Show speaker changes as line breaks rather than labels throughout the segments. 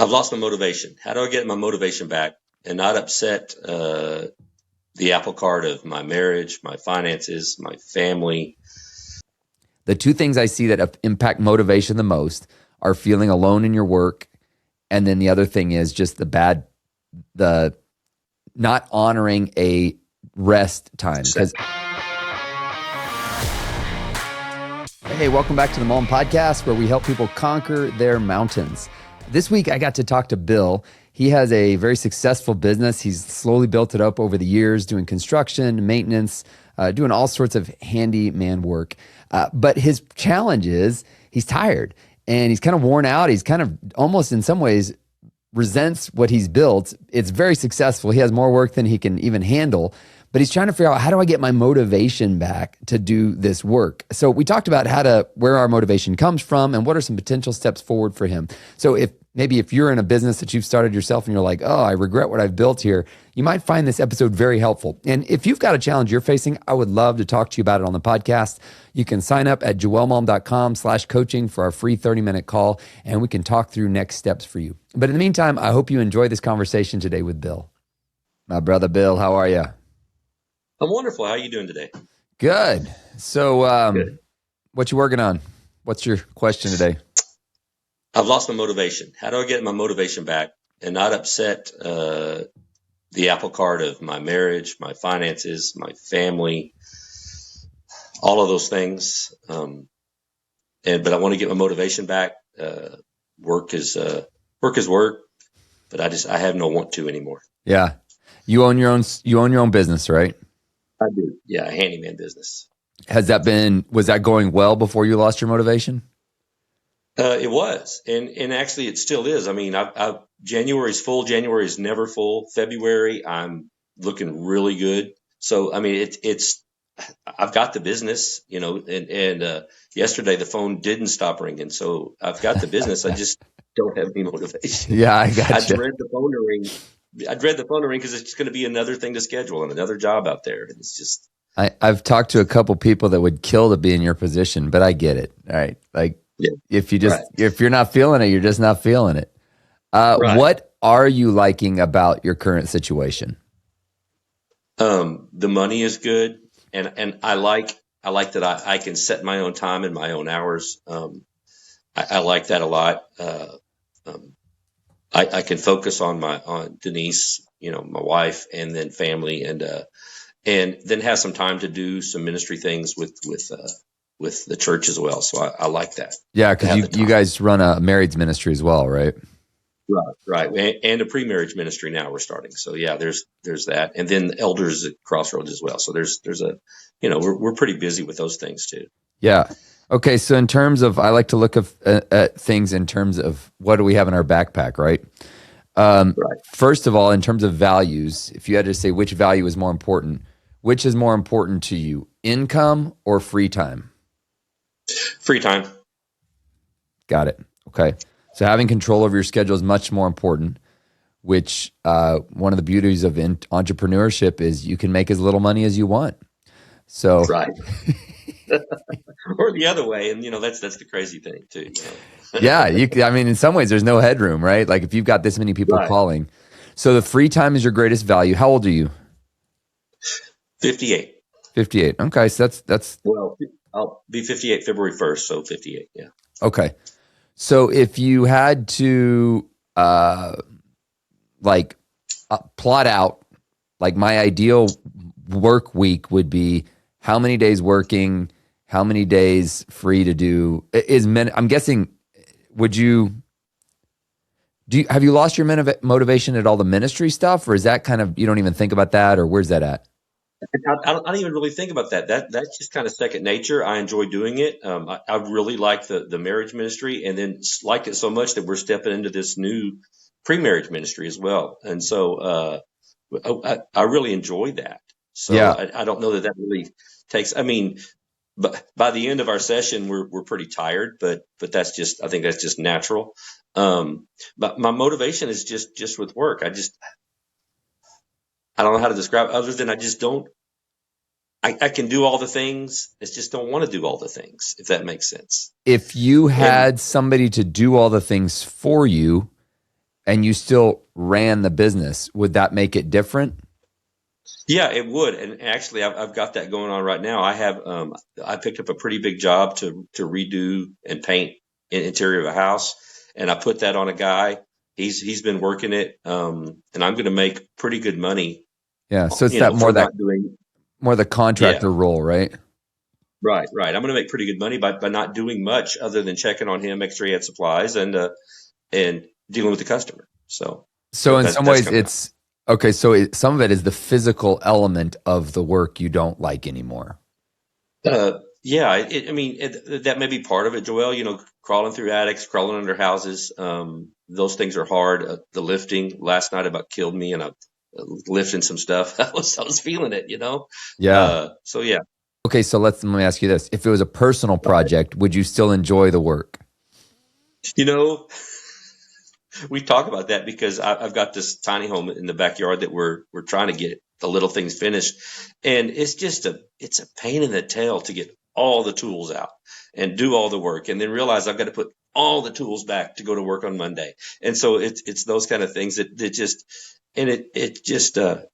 I've lost my motivation. How do I get my motivation back and not upset the apple cart of my marriage, my finances, my family?
The two things I see that impact motivation the most are feeling alone in your work, and then the other thing is just the not honoring a rest time. Because hey, welcome back to the Malm podcast, where we help people conquer their mountains. This week, I got to talk to Bill. He has a very successful business. He's slowly built it up over the years, doing construction, maintenance, doing all sorts of handyman work. But his challenge is he's tired and he's kind of worn out. He's kind of almost in some ways resents what he's built. It's very successful. He has more work than he can even handle. But he's trying to figure out, how do I get my motivation back to do this work? So we talked about where our motivation comes from and what are some potential steps forward for him. So if you're in a business that you've started yourself and you're like, oh, I regret what I've built here, you might find this episode very helpful. And if you've got a challenge you're facing, I would love to talk to you about it on the podcast. You can sign up at joelmalm.com/coaching for our free 30-minute call, and we can talk through next steps for you. But in the meantime, I hope you enjoy this conversation today with Bill. My brother Bill, how are you?
I'm wonderful. How are you doing today?
Good. So
Good.
What you working on? What's your question today?
I've lost my motivation. How do I get my motivation back and not upset the apple cart of my marriage, my finances, my family, all of those things? But I want to get my motivation back. Work is work, but I have no want to anymore.
Yeah. You own your own business, right?
I do. Yeah, a handyman business.
Was that going well before you lost your motivation?
It was, and actually it still is. I mean, January's full. January is never full. February, I'm looking really good. So, I mean, I've got the business, and yesterday the phone didn't stop ringing. So I've got the business. I just don't have any motivation.
Yeah, I got you.
I dread the phone to ring. I dread the phone to ring because it's going to be another thing to schedule and another job out there. And it's just.
I've talked to a couple people that would kill to be in your position, but I get it. All right. Like, yeah. If you're not feeling it, you're just not feeling it. Right. What are you liking about your current situation?
The money is good. And I like that I can set my own time and my own hours. I like that a lot. I can focus on Denise, my wife, and then family, and then have some time to do some ministry things with the church as well. So I like that.
Yeah, because you guys run a marriage ministry as well, right?
Right. And a pre-marriage ministry now we're starting. So yeah, there's that, and then elders at Crossroads as well. So there's we're pretty busy with those things too.
Yeah. Okay. So in terms of, I like to look at things in terms of what do we have in our backpack, right? Right. First of all, in terms of values, if you had to say which value is more important, which is more important to you, income or free time?
Free time.
Got it. Okay. So having control over your schedule is much more important, which one of the beauties of entrepreneurship is you can make as little money as you want. So
right. Or the other way. And that's the crazy thing too.
Yeah. In some ways there's no headroom, right? Like if you've got this many people calling. So the free time is your greatest value. How old are you?
58.
58. Okay. So that's.
Well, I'll be 58 February 1st. So 58. Yeah.
Okay. So if you had to plot out, like my ideal work week would be how many days working, how many days free to do I'm guessing, have you lost your motivation at all the ministry stuff, or is that kind of, you don't even think about that, or where's that at?
I don't even really think about that. That's just kind of second nature. I enjoy doing it. I really like the marriage ministry, and then like it so much that we're stepping into this new pre-marriage ministry as well. And so I really enjoy that. So yeah. I don't know that really takes. I mean, but by the end of our session, we're pretty tired. But I think that's just natural. But my motivation is just with work. I don't know how to describe it other than I just don't. I can do all the things. I just don't want to do all the things, if that makes sense.
If you had somebody to do all the things for you, and you still ran the business, would that make it different?
Yeah, it would. And actually, I've got that going on right now. I picked up a pretty big job to redo and paint an interior of a house, and I put that on a guy. He's been working it, and I'm going to make pretty good money,
Yeah. So it's
for not doing.
more the
Yeah,
contractor role, right?
right, right. I'm going to make pretty good money by not doing much other than checking on him, make sure he had supplies, and dealing with the customer. So
So in some
that's
ways,
coming up.
it's okay. So some of it is the physical element of the work you don't like anymore.
Yeah, I mean, that may be part of it, Joel. Crawling through attics, crawling under houses. Those things are hard. The lifting last night about killed me, and I lifting some stuff. I was feeling it.
Yeah.
So yeah.
Okay. So let me ask you this: if it was a personal project, would you still enjoy the work?
You know, we talk about that because I've got this tiny home in the backyard that we're trying to get the little things finished, and it's a pain in the tail to get all the tools out and do all the work, and then realize I've got to put all the tools back to go to work on Monday, and so it's those kind of things that just and it just and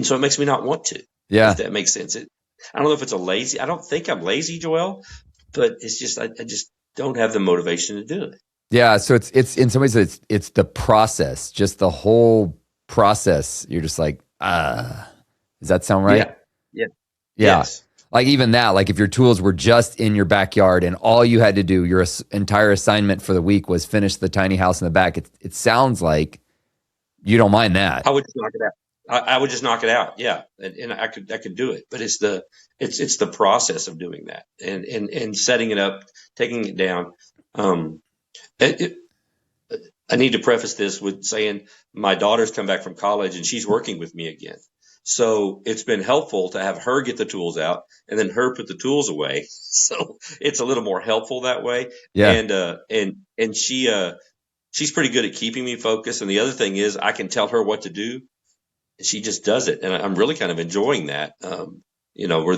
so it makes me not want to, if
Yeah.
that makes sense. I don't know if it's a lazy. I don't think I'm lazy, Joel, but it's just I just don't have the motivation to do it.
Yeah. So it's in some ways it's the process, just the whole process. You're just like, does that sound right?
Yeah. Yeah.
Yeah.
Yes.
Like even that, like if your tools were just in your backyard and all you had to do, your entire assignment for the week was finish the tiny house in the back, it sounds like you don't mind that.
I would just knock it out. I would just knock it out. Yeah. And I could do it, but it's the process of doing that and setting it up, taking it down. Um, it, it, I need to preface this with saying my daughter's come back from college and she's working with me again. So it's been helpful to have her get the tools out and then her put the tools away. So it's a little more helpful that way.
Yeah.
And she's pretty good at keeping me focused. And the other thing is I can tell her what to do. She just does it. And I'm really kind of enjoying that. Where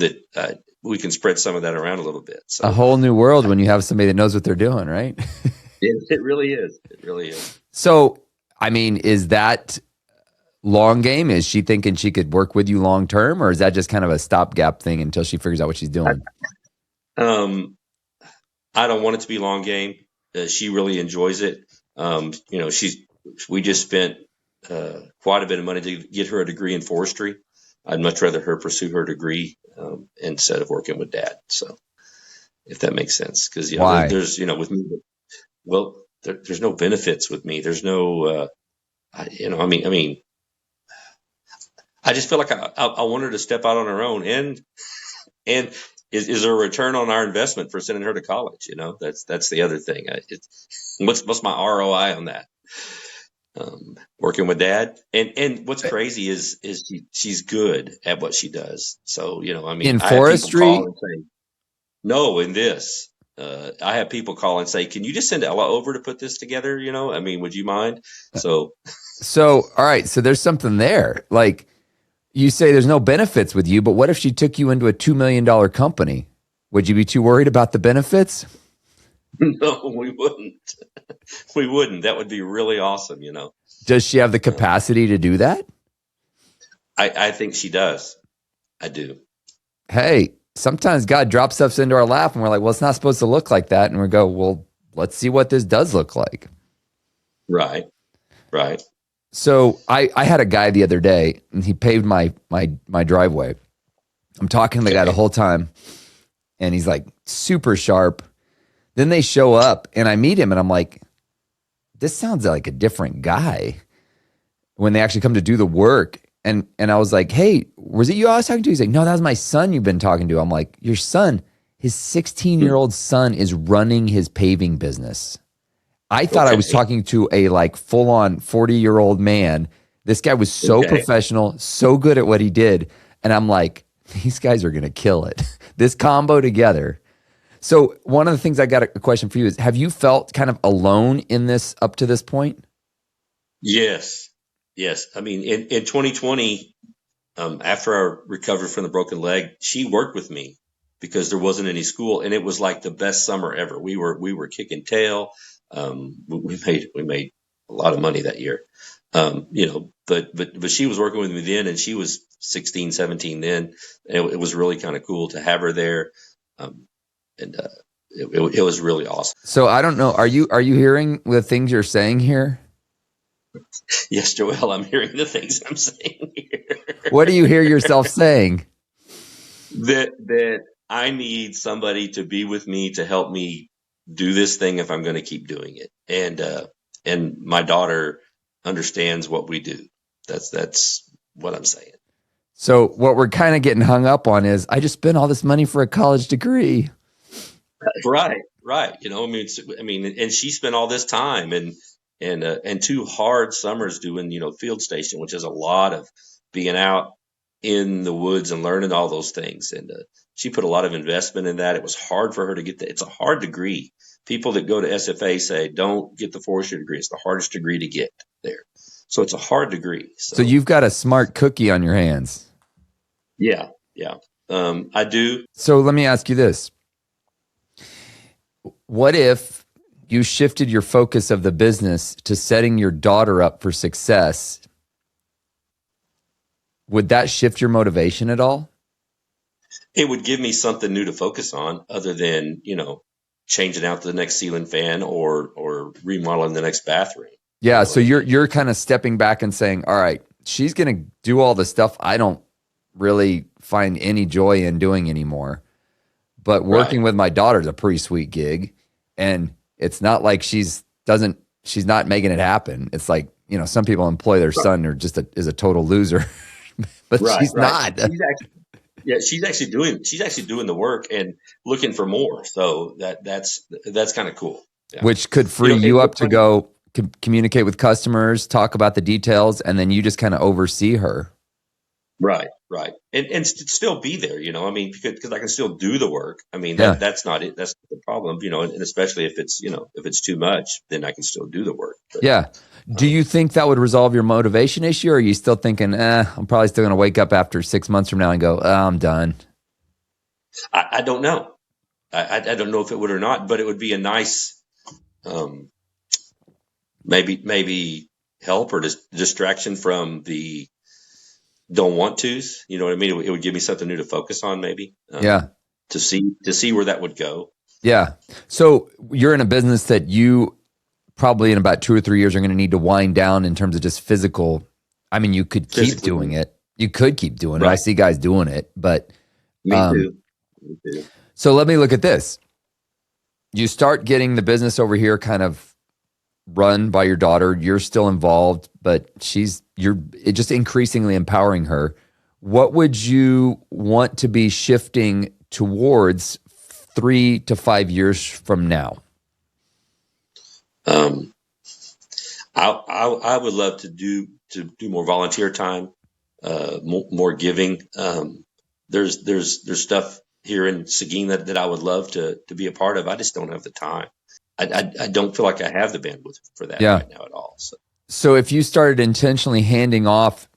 we can spread some of that around a little bit.
A
So
whole new world when you have somebody that knows what they're doing, right?
it really is. It really is.
So, I mean, is that long game? Is she thinking she could work with you long term, or is that just kind of a stopgap thing until she figures out what she's doing?
Um, I don't want it to be long game. She really enjoys it. We just spent quite a bit of money to get her a degree in forestry. I'd much rather her pursue her degree instead of working with dad. So if that makes sense, because
Why?
there's with me, well, there's no benefits with me. There's no, I just feel like I want her to step out on her own, and is there a return on our investment for sending her to college? That's the other thing. What's my ROI on that? Working with dad, and what's crazy is she's good at what she does. So
In
I have people call
forestry?
and say, no, in this. I have people call and say, can you just send Ella over to put this together? Would you mind? So
So, all right. So there's something there. Like you say there's no benefits with you, but what if she took you into a $2 million company? Would you be too worried about the benefits?
no, we wouldn't. We wouldn't. That would be really awesome.
Does she have the capacity to do that?
I think she does. I do.
Hey, sometimes God drops stuff into our lap and we're like, well, it's not supposed to look like that. And we go, well, let's see what this does look like.
Right. Right.
So I had a guy the other day and he paved my driveway. I'm talking to the guy the
Okay.
whole time and he's like super sharp. Then they show up and I meet him and I'm like, this sounds like a different guy when they actually come to do the work. And I was like, hey, was it you I was talking to? He's like, no, that was my son you've been talking to. I'm like, your son, his 16-year-old son is running his paving business. I thought I was
Okay.
talking to a like full on 40-year-old man. This guy was so
Okay.
professional, so good at what he did. And I'm like, these guys are going to kill it. This combo together. So one of the things I got a question for you is, have you felt kind of alone in this up to this point?
Yes. Yes. In 2020, after I recovered from the broken leg, she worked with me because there wasn't any school, and it was like the best summer ever. We were kicking tail. We made a lot of money that year. But she was working with me then, and she was 16, 17 then. And it was really kind of cool to have her there. And it was really awesome.
So I don't know. Are you hearing the things you're saying here?
Yes, Joel, I'm hearing the things I'm saying here.
What do you hear yourself saying?
That I need somebody to be with me to help me do this thing if I'm going to keep doing it. And my daughter understands what we do. That's what I'm saying.
So what we're kind of getting hung up on is I just spent all this money for a college degree.
Right. And she spent all this time and 2 hard summers doing, field station, which is a lot of being out in the woods and learning all those things. And she put a lot of investment in that. It was hard for her to get that. It's a hard degree. People that go to SFA say, don't get the forestry degree. It's the hardest degree to get there. So it's a hard degree.
So you've got a smart cookie on your hands.
Yeah. I do.
So let me ask you this. What if you shifted your focus of the business to setting your daughter up for success? Would that shift your motivation at all?
It would give me something new to focus on other than, changing out the next ceiling fan or remodeling the next bathroom.
Yeah. So you're kind of stepping back and saying, all right, she's going to do all the stuff I don't really find any joy in doing anymore. But working with my daughter is a pretty sweet gig. And it's not like she's not making it happen. It's like, some people employ their son or just is a total loser, but she's not.
She's actually doing the work and looking for more. So that's kind of cool. Yeah.
Which could free you up to go communicate with customers, talk about the details, and then you just kind of oversee her.
Right. And still be there, because I can still do the work. That's not it. That's the problem, and especially if it's too much, then I can still do the work. But,
yeah. Do you think that would resolve your motivation issue, or are you still thinking, I'm probably still going to wake up after 6 months from now and go, I'm done?
I don't know. I don't know if it would or not, but it would be a nice, maybe help or distraction from the don't want tos. You know what I mean? It would give me something new to focus on, maybe. To see where that would go.
Yeah. So you're in a business that you probably in about 2 or 3 years are going to need to wind down in terms of just physical. You could keep doing it. You could keep doing it. I see guys doing it, but
me too.
So let me look at this. You start getting the business over here kind of run by your daughter. You're still involved, but you're just increasingly empowering her. What would you want to be shifting towards 3 to 5 years from now?
I would love to do more volunteer time, more giving. There's stuff here in Seguin that I would love to be a part of. I just don't have the time. I don't feel like I have the bandwidth for that right now at all.
So if you started intentionally handing off,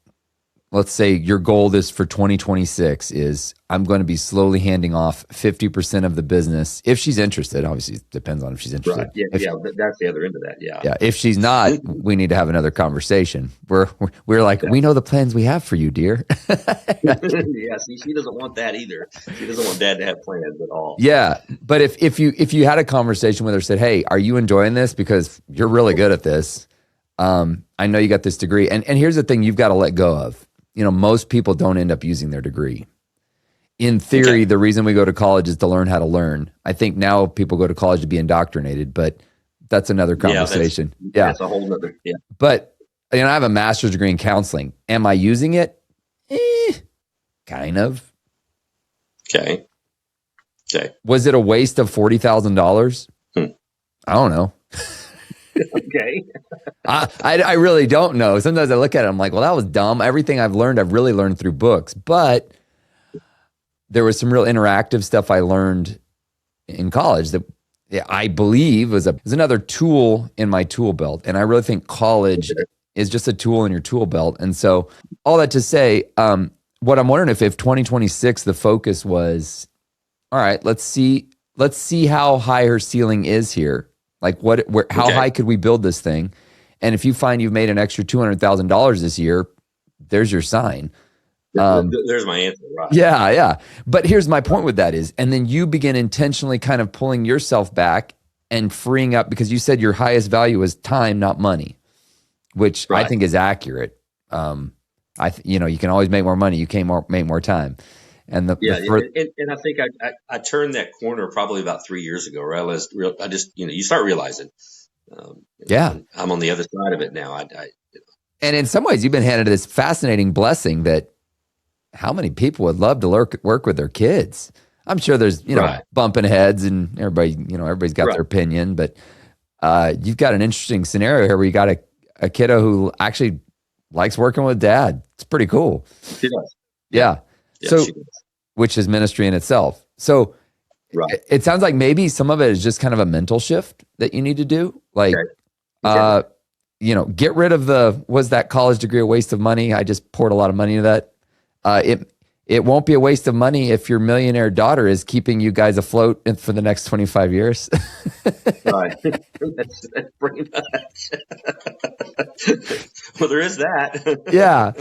let's say your goal is for 2026 is I'm going to be slowly handing off 50% of the business. If she's interested, obviously it depends on if she's interested.
Right. Yeah, that's the other end of that. Yeah.
Yeah. If she's not, we need to have another conversation. We're like, we know the plans we have for you, dear.
Yeah. See, she doesn't want that either. She doesn't want dad to have plans at all.
Yeah. But if you had a conversation with her, said, hey, are you enjoying this? Because you're really good at this. I know you got this degree. And here's the thing you've got to let go of. Most people don't end up using their degree. In theory, the reason we go to college is to learn how to learn. I think now people go to college to be indoctrinated, but that's another conversation.
That's a whole nother. Yeah.
But I have a master's degree in counseling. Am I using it? Kind of.
Okay.
Was it a waste of $40,000? I don't know.
Okay.
I really don't know. Sometimes I look at it, I'm like, well, that was dumb. Everything I've really learned through books. But there was some real interactive stuff I learned in college that I believe was another tool in my tool belt. And I really think college is just a tool in your tool belt. And so all that to say, what I'm wondering if 2026, the focus was, all right, let's see how high her ceiling is here. Like how
Okay.
high could we build this thing? And if you find you've made an extra $200,000 this year, there's your sign.
There's my answer, right?
Yeah, yeah. But here's my point with that is, and then you begin intentionally kind of pulling yourself back and freeing up, because you said your highest value is time, not money, which I
Right.
think is accurate. You can always make more money. You can't make more time. And
Yeah, and I think I turned that corner probably about 3 years ago. Where I just you start realizing,
yeah.
I'm on the other side of it now.
And in some ways, you've been handed this fascinating blessing that how many people would love to work with their kids? I'm sure there's,
Right.
bumping heads and everybody's got
Right.
their opinion, but you've got an interesting scenario here where you got a kiddo who actually likes working with dad. It's pretty cool.
She does.
Yeah.
Yeah,
So,
she does.
which is ministry in itself. So
Right.
it sounds like maybe some of it is just kind of a mental shift that you need to do. Like,
Okay.
get rid of was that college degree a waste of money? I just poured a lot of money into that. It won't be a waste of money if your millionaire daughter is keeping you guys afloat for the next 25 years.
Right. That's pretty much. Well, there is that.
Yeah.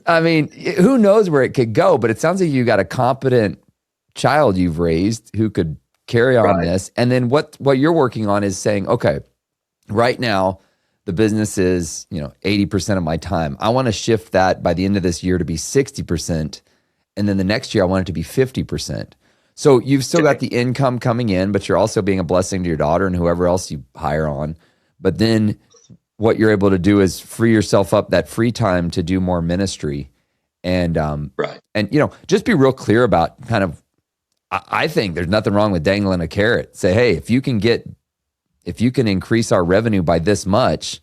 I mean, who knows where it could go, but it sounds like you got a competent child you've raised who could carry on
Right.
this. And then what you're working on is saying, okay, right now the business is, 80% of my time. I want to shift that by the end of this year to be 60%. And then the next year I want it to be 50%. So you've still got the income coming in, but you're also being a blessing to your daughter and whoever else you hire on. But then what you're able to do is free yourself up that free time to do more ministry. And
Right.
and just be real clear about kind of, I think there's nothing wrong with dangling a carrot. Say, hey, if you can increase our revenue by this much,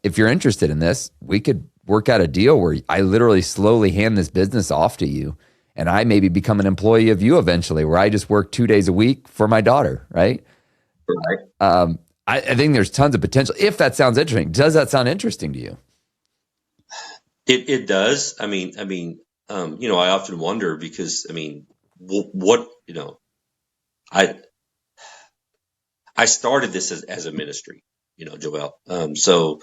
if you're interested in this, we could work out a deal where I literally slowly hand this business off to you, and I maybe become an employee of you eventually, where I just work 2 days a week for my daughter, right?
Right.
I think there's tons of potential. If that sounds interesting, does that sound interesting to you?
It does. I mean, I often wonder because what I started this as a ministry, Joel. So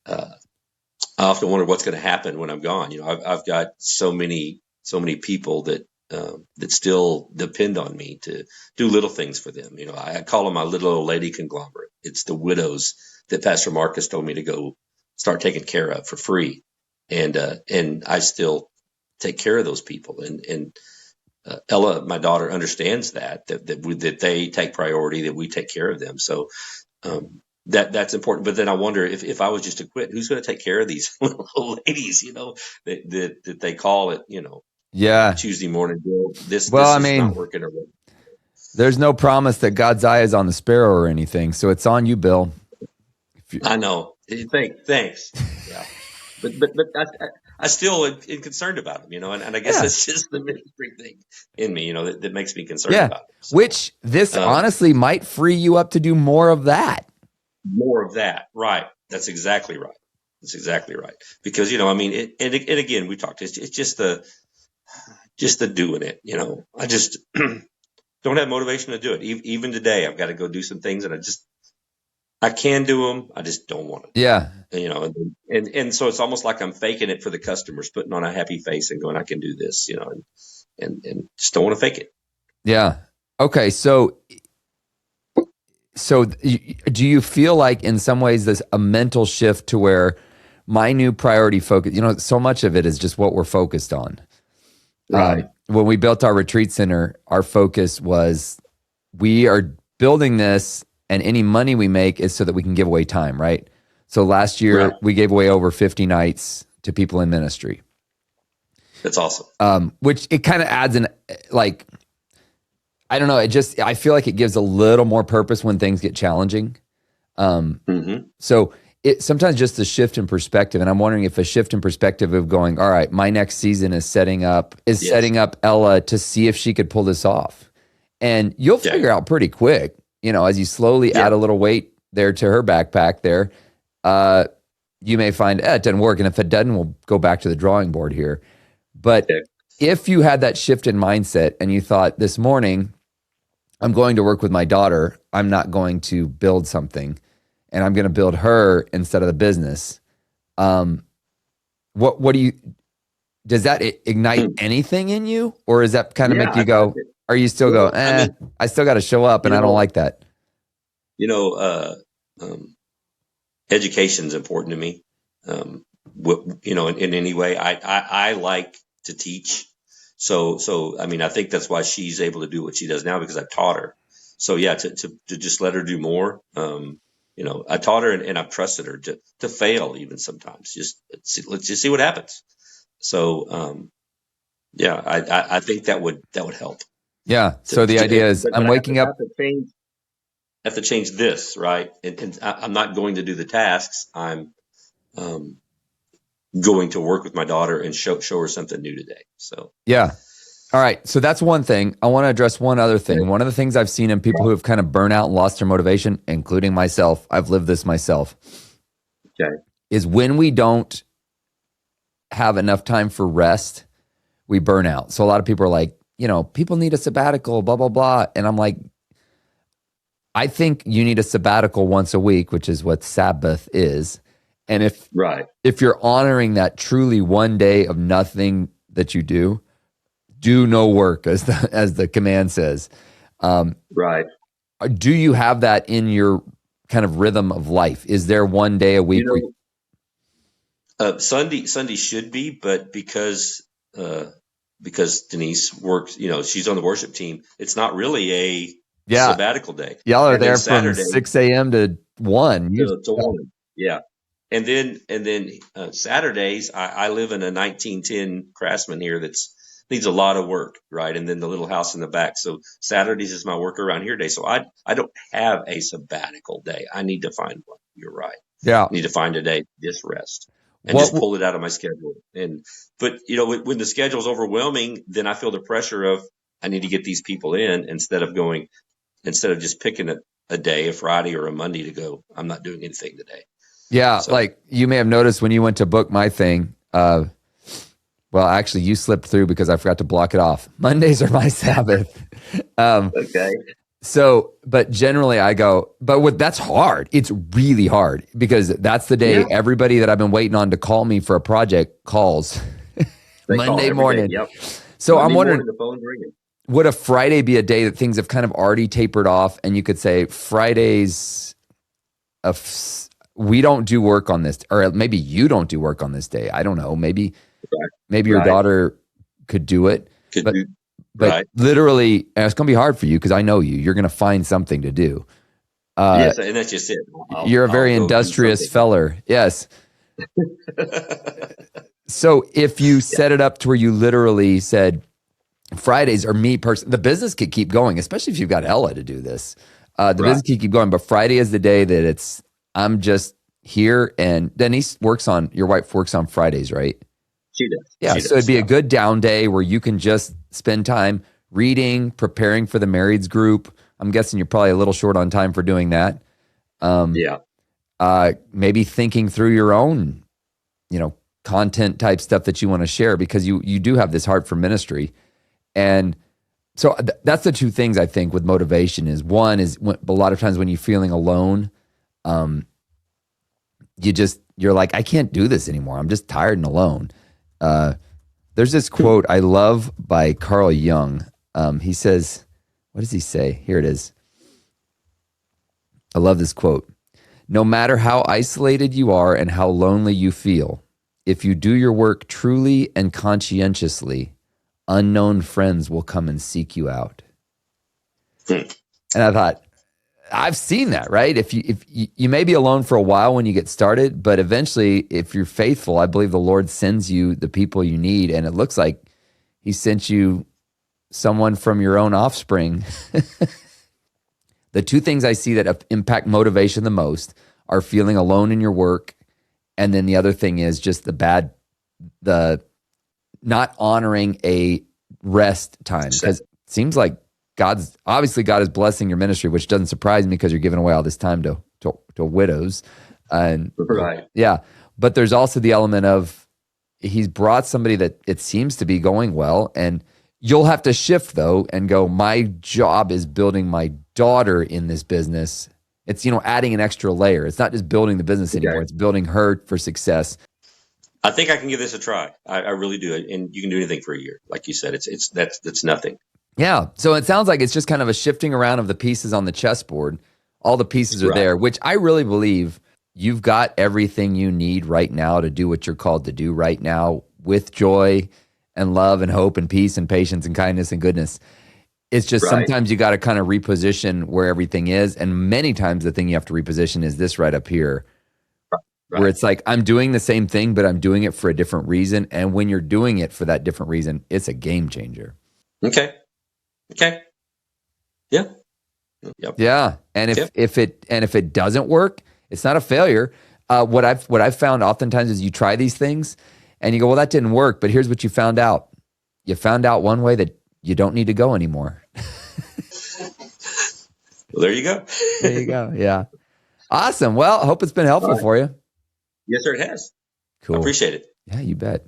I often wonder what's going to happen when I'm gone. I've got so many people that still depend on me to do little things for them. I call them my little old lady conglomerate. It's the widows that Pastor Marcus told me to go start taking care of for free, and I still take care of those people. And Ella, my daughter, understands that they take priority, that we take care of them. So that's important. But then I wonder if I was just to quit, who's going to take care of these little old ladies? That they call it.
Yeah.
Tuesday morning, Bill. This is not working.
There's no promise that God's eye is on the sparrow or anything, so it's on you, Bill.
I know. Thanks. Yeah, but I still am concerned about him, and I guess that's just the ministry thing in me, that makes me concerned about him. So,
which this honestly might free you up to do more of that.
More of that, right? That's exactly right. Because and again, we talked. It's just the doing it. I just don't have motivation to do it. Even today, I've got to go do some things, and I can do them. I just don't want to.
Yeah.
And so it's almost like I'm faking it for the customers, putting on a happy face and going, I can do this, and just don't want to fake it.
Yeah. Okay. So do you feel like in some ways there's a mental shift to where my new priority focus, so much of it is just what we're focused on.
Right.
When we built our retreat center, our focus was we are building this, and any money we make is so that we can give away time, right? So last year we gave away over 50 nights to people in ministry.
That's awesome.
Which it kind of adds I don't know. I feel like it gives a little more purpose when things get challenging. So it sometimes just a shift in perspective. And I'm wondering if a shift in perspective of going, all right, my next season is setting up Ella to see if she could pull this off. And you'll figure out pretty quick, as you slowly add a little weight there to her backpack there, you may find it doesn't work. And if it doesn't, we'll go back to the drawing board here. But if you had that shift in mindset and you thought this morning, I'm going to work with my daughter. I'm not going to build something, and I'm going to build her instead of the business. What do you, does that ignite anything in you, or is that kind of
Yeah,
make you go, or you still go,
well, I mean,
I still got to show up
you
and I don't
know,
like that?
you know, um, education is important to me. In any way, I like to teach. So, I mean, I think that's why she's able to do what she does now because I've taught her. So yeah, to just let her do more. I taught her and I've trusted her to fail even sometimes. Just let's just see what happens. So, yeah, I think that would help
Yeah.
to,
So the idea is
but
I'm
I
waking up.
have to change this, right? And I'm not going to do the tasks. I'm um, going to work with my daughter and show her something new today. So
Yeah. All right. So that's one thing. I want to address one other thing. One of the things I've seen in people who have kind of burnt out and lost their motivation, including myself, I've lived this myself,
okay,
is when we don't have enough time for rest, we burn out. So a lot of people are like, people need a sabbatical, blah, blah, blah. And I'm like, I think you need a sabbatical once a week, which is what Sabbath is. And
right,
if you're honoring that truly one day of nothing that you do no work, as the command says.
right.
Do you have that in your kind of rhythm of life? Is there one day a week where
Sunday should be, but because Denise works, she's on the worship team. It's not really a
yeah,
sabbatical day.
y'all are
And then
there from
Saturday
6 a.m. to 1.
to 1, yeah. And then Saturdays, I live in a 1910 Craftsman here that's needs a lot of work, right? And then the little house in the back. So Saturdays is my work around here day. So I don't have a sabbatical day. I need to find one. You're right.
Yeah.
I need to find a day to just rest and
What
just pull it out of my schedule. But when the schedule's overwhelming, then I feel the pressure of I need to get these people in instead of just picking a day, a Friday or a Monday to go. I'm not doing anything today.
Yeah,
So
like you may have noticed when you went to book my thing. Well, actually, you slipped through because I forgot to block it off. Mondays are my Sabbath.
okay.
So, but generally I go, that's hard. It's really hard because that's the day everybody that I've been waiting on to call me for a project calls Monday morning.
Yep.
So
Monday
I'm wondering,
morning, the phone's ringing.
would a Friday be a day that things have kind of already tapered off and you could say Fridays, we don't do work on this, or maybe you don't do work on this day. I don't know. Maybe your daughter could do it. But literally, and it's going to be hard for you because I know you. You're going to find something to do.
Yes, and that's just it.
You're a very industrious feller. Yes. So if you set it up to where you literally said, Fridays are me personally, the business could keep going, especially if you've got Ella to do this. Business can keep going, but Friday is the day that I'm just here. And Denise your wife works on Fridays, right?
She does.
Yeah,
she
so
does,
it'd be a good down day where you can just spend time reading, preparing for the marrieds group. I'm guessing you're probably a little short on time for doing that. Maybe thinking through your own, content type stuff that you want to share because you do have this heart for ministry. And so that's the two things I think with motivation is one is a lot of times when you're feeling alone, you're like, I can't do this anymore. I'm just tired and alone. There's this quote I love by Carl Jung. He says, what does he say? Here it is. I love this quote. No matter how isolated you are and how lonely you feel, if you do your work truly and conscientiously, unknown friends will come and seek you out. And I thought, I've seen that, right? If you may be alone for a while when you get started, but eventually, if you're faithful, I believe the Lord sends you the people you need, and it looks like He sent you someone from your own offspring. The two things I see that impact motivation the most are feeling alone in your work, and then the other thing is just the not honoring a rest time, because it seems like God is blessing your ministry, which doesn't surprise me because you're giving away all this time to widows. And yeah, but there's also the element of He's brought somebody that it seems to be going well, and You'll have to shift though and go, my job is building my daughter in this business. It's, adding an extra layer. It's not just building the business anymore. It's building her for success.
I think I can give this a try. I really do. And you can do anything for a year. Like you said, that's nothing.
Yeah. So it sounds like it's just kind of a shifting around of the pieces on the chessboard. All the pieces are there, which I really believe you've got everything you need right now to do what you're called to do right now with joy and love and hope and peace and patience and kindness and goodness. It's just sometimes you got to kind of reposition where everything is. And many times the thing you have to reposition is this right up here, where it's like, I'm doing the same thing, but I'm doing it for a different reason. And when you're doing it for that different reason, it's a game changer.
Okay. Yeah. Yep.
Yeah. And if it doesn't work, it's not a failure. What I've found oftentimes is you try these things and you go, well, that didn't work, but here's what you found out. You found out one way that you don't need to go anymore.
Well, there you go.
There you go. Yeah. Awesome. Well, I hope it's been helpful for you.
Yes, sir, it has.
Cool.
I appreciate it.
Yeah, you bet.